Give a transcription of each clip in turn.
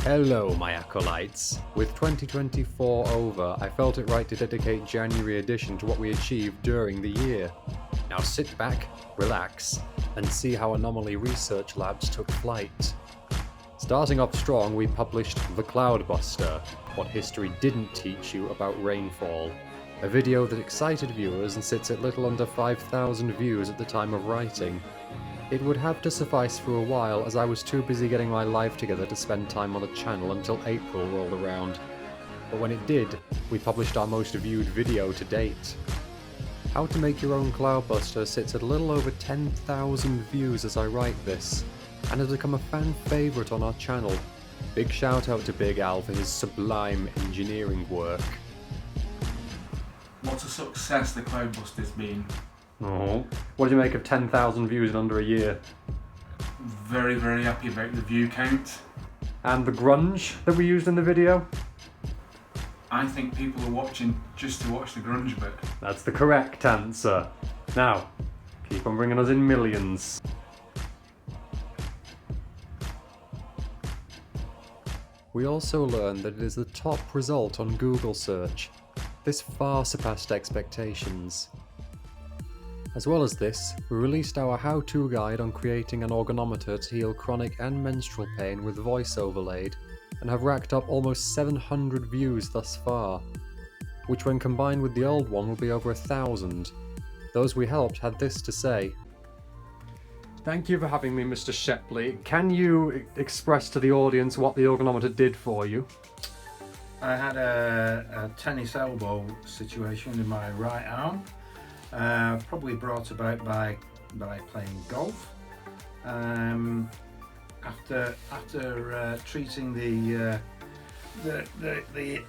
Hello my acolytes. With 2024 over, I felt it right to dedicate January edition to what we achieved during the year. Now sit back, relax, and see how Anomaly research labs took flight. Starting off strong, we published The Cloudbuster, What History Didn't Teach You About Rainfall, a video that excited viewers and sits at little under 5,000 views at the time of writing. It would have to suffice for a while, as I was too busy getting my life together to spend time on the channel until April rolled around. But when it did, we published our most viewed video to date. How to Make Your Own Cloudbuster sits at a little over 10,000 views as I write this, and has become a fan favourite on our channel. Big shout out to Big Al for his sublime engineering work. What a success the Cloudbuster's been. Oh. What do you make of 10,000 views in under a year? Very, very happy about the view count. And the grunge that we used in the video? I think people are watching just to watch the grunge bit. That's the correct answer. Now, keep on bringing us in millions. We also learned that it is the top result on Google search. This far surpassed expectations. As well as this, we released our how-to guide on creating an organometer to heal chronic and menstrual pain with voice overlaid, and have racked up almost 700 views thus far, which when combined with the old one will be over 1,000. Those we helped had this to say. Thank you for having me, Mr. Shepley. Can you express to the audience what the organometer did for you? I had a tennis elbow situation in my right arm. Probably brought about by playing golf. After treating the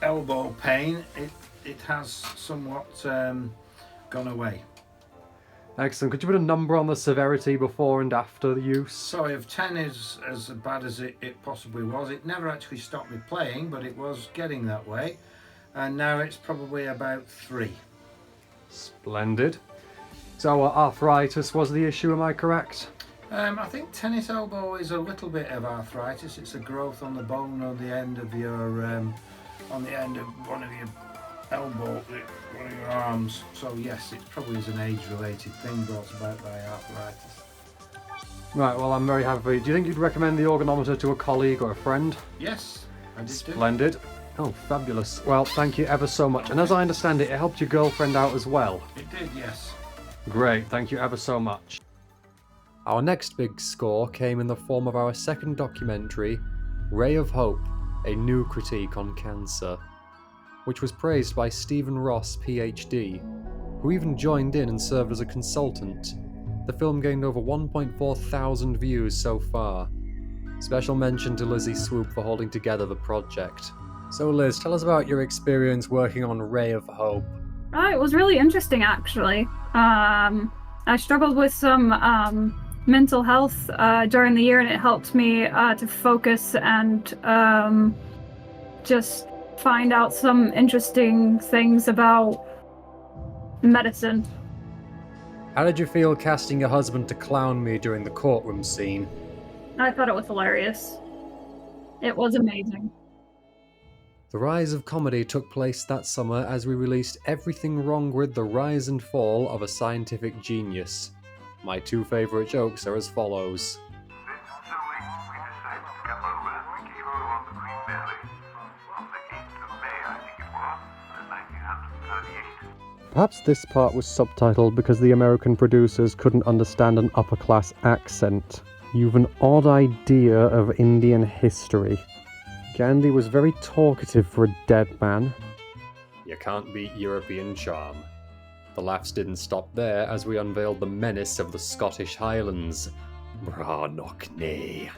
elbow pain, it has somewhat gone away. Excellent. Could you put a number on the severity before and after the use? So if 10 is as bad as it possibly was, it never actually stopped me playing, but it was getting that way, and now it's probably about 3. Splendid. So arthritis was the issue, am I correct? I think tennis elbow is a little bit of arthritis. It's a growth on the bone on the end of your on the end of one of your elbow, one of your arms. So yes, it probably is an age-related thing brought about by arthritis. Right, well I'm very happy. Do you think you'd recommend the organometer to a colleague or a friend? Yes, I did. Splendid. Oh, fabulous. Well, thank you ever so much. And as I understand it, it helped your girlfriend out as well. It did, yes. Great, thank you ever so much. Our next big score came in the form of our second documentary, Ray of Hope, a new critique on cancer, which was praised by Stephen Ross, PhD, who even joined in and served as a consultant. The film gained over 1.4 thousand views so far. Special mention to Lizzie Swoop for holding together the project. So Liz, tell us about your experience working on Ray of Hope. It was really interesting, actually. I struggled with some mental health during the year, and it helped me to focus and just find out some interesting things about medicine. How did you feel casting your husband to clown me during the courtroom scene? I thought it was hilarious. It was amazing. The rise of comedy took place that summer as we released Everything Wrong with the Rise and Fall of a Scientific Genius. My 2 favourite jokes are as follows. Perhaps this part was subtitled because the American producers couldn't understand an upper-class accent. You've an odd idea of Indian history. Gandhi was very talkative for a dead man. You can't beat European charm. The laughs didn't stop there as we unveiled the menace of the Scottish Highlands. Brannockney.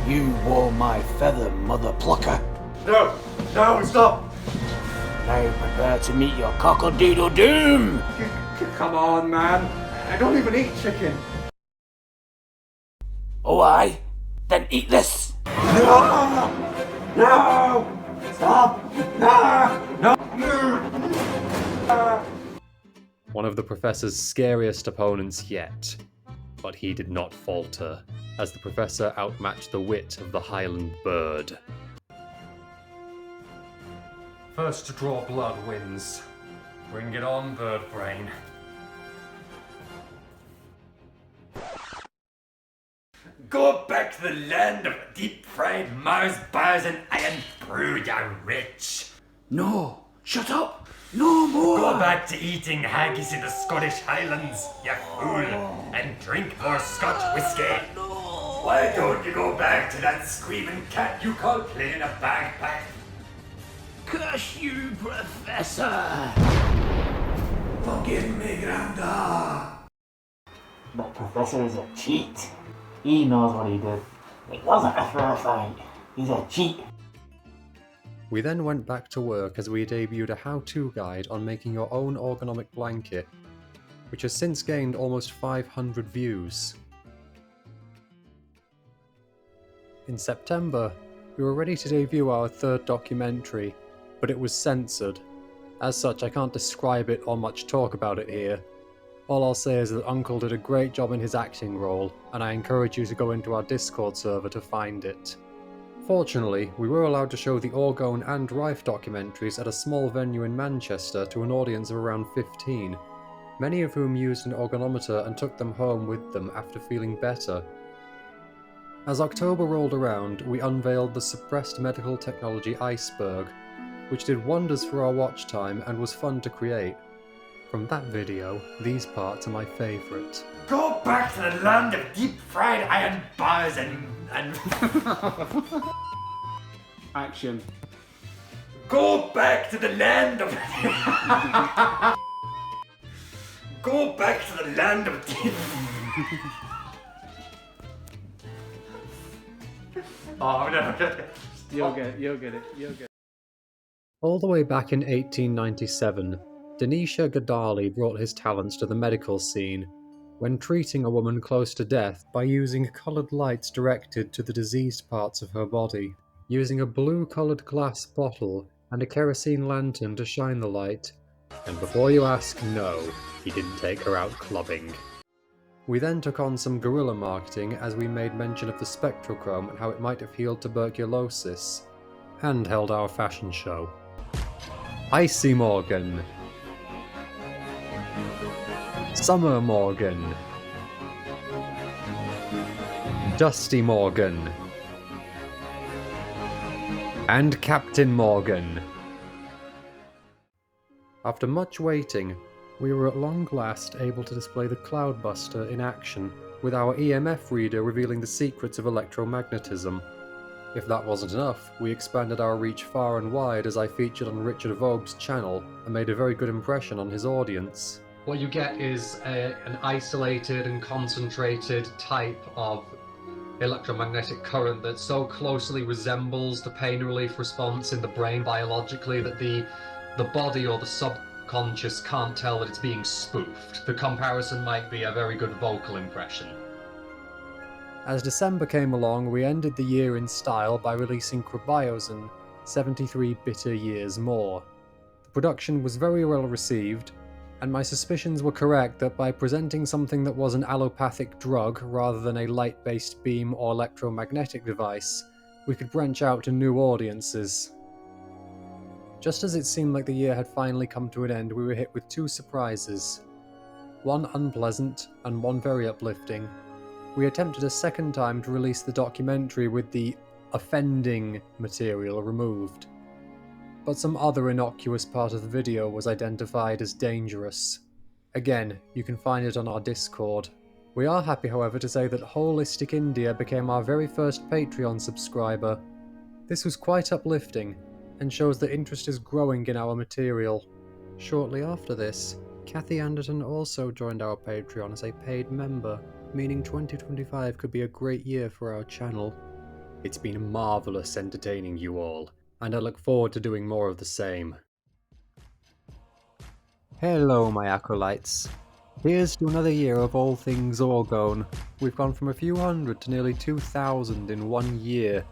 You wore my feather, mother plucker. No, stop! Now prepare to meet your cockle-doodle doom! Come on, man. I don't even eat chicken. Oh, aye? Then eat this! No! Stop! No! One of the professor's scariest opponents yet. But he did not falter, as the professor outmatched the wit of the Highland bird. First to draw blood wins. Bring it on, bird brain. Go back to the land of deep-fried Mars bars and iron brew, you rich. No, shut up. No more. Go back to eating haggis in the Scottish Highlands, you fool, and drink more Scotch whiskey. Why don't you go back to that screaming cat you call playing a bagpipe? Curse you, Professor. Forgive me, Granda. That Professor is a cheat. He knows what he did. It wasn't a fair fight. He's a cheat. We then went back to work as we debuted a how-to guide on making your own ergonomic blanket, which has since gained almost 500 views. In September, we were ready to debut our third documentary, but it was censored. As such, I can't describe it or much talk about it here. All I'll say is that Uncle did a great job in his acting role, and I encourage you to go into our Discord server to find it. Fortunately, we were allowed to show the Orgone and Rife documentaries at a small venue in Manchester to an audience of around 15, many of whom used an ergonometer and took them home with them after feeling better. As October rolled around, we unveiled the suppressed medical technology Iceberg, which did wonders for our watch time and was fun to create. From that video, these parts are my favourite. Go back to the land of deep-fried iron bars and Action. Go back to the land of Go back to the land of deep. Oh no. You'll get it. All the way back in 1897, Denisha Gadali brought his talents to the medical scene when treating a woman close to death by using coloured lights directed to the diseased parts of her body. Using a blue-coloured glass bottle and a kerosene lantern to shine the light, and before you ask, no, he didn't take her out clubbing. We then took on some guerrilla marketing as we made mention of the spectrochrome and how it might have healed tuberculosis, and held our fashion show. Icy Morgan, Summer Morgan, Dusty Morgan, and Captain Morgan. After much waiting, we were at long last able to display the Cloudbuster in action, with our EMF reader revealing the secrets of electromagnetism. If that wasn't enough, we expanded our reach far and wide as I featured on Richard Vogue's channel and made a very good impression on his audience. What you get is an isolated and concentrated type of electromagnetic current that so closely resembles the pain relief response in the brain biologically that the body or the subconscious can't tell that it's being spoofed. The comparison might be a very good vocal impression. As December came along, we ended the year in style by releasing Crabiozen, 73 Bitter Years More. The production was very well received, and my suspicions were correct that by presenting something that was an allopathic drug rather than a light-based beam or electromagnetic device, we could branch out to new audiences. Just as it seemed like the year had finally come to an end, we were hit with two surprises. One unpleasant, and one very uplifting. We attempted a second time to release the documentary with the offending material removed, but some other innocuous part of the video was identified as dangerous. Again, you can find it on our Discord. We are happy, however, to say that Holistic India became our very first Patreon subscriber. This was quite uplifting, and shows that interest is growing in our material. Shortly after this, Kathy Anderton also joined our Patreon as a paid member, meaning 2025 could be a great year for our channel. It's been marvellous entertaining you all, and I look forward to doing more of the same. Hello my acolytes. Here's to another year of all things Orgone. We've gone from a few hundred to nearly 2,000 in 1 year.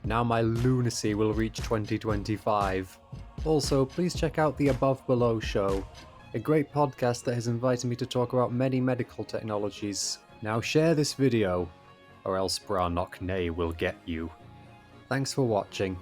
Now my lunacy will reach 2025. Also, please check out the Above Below show, a great podcast that has invited me to talk about many medical technologies. Now share this video, or else Brannock Nay will get you. Thanks for watching.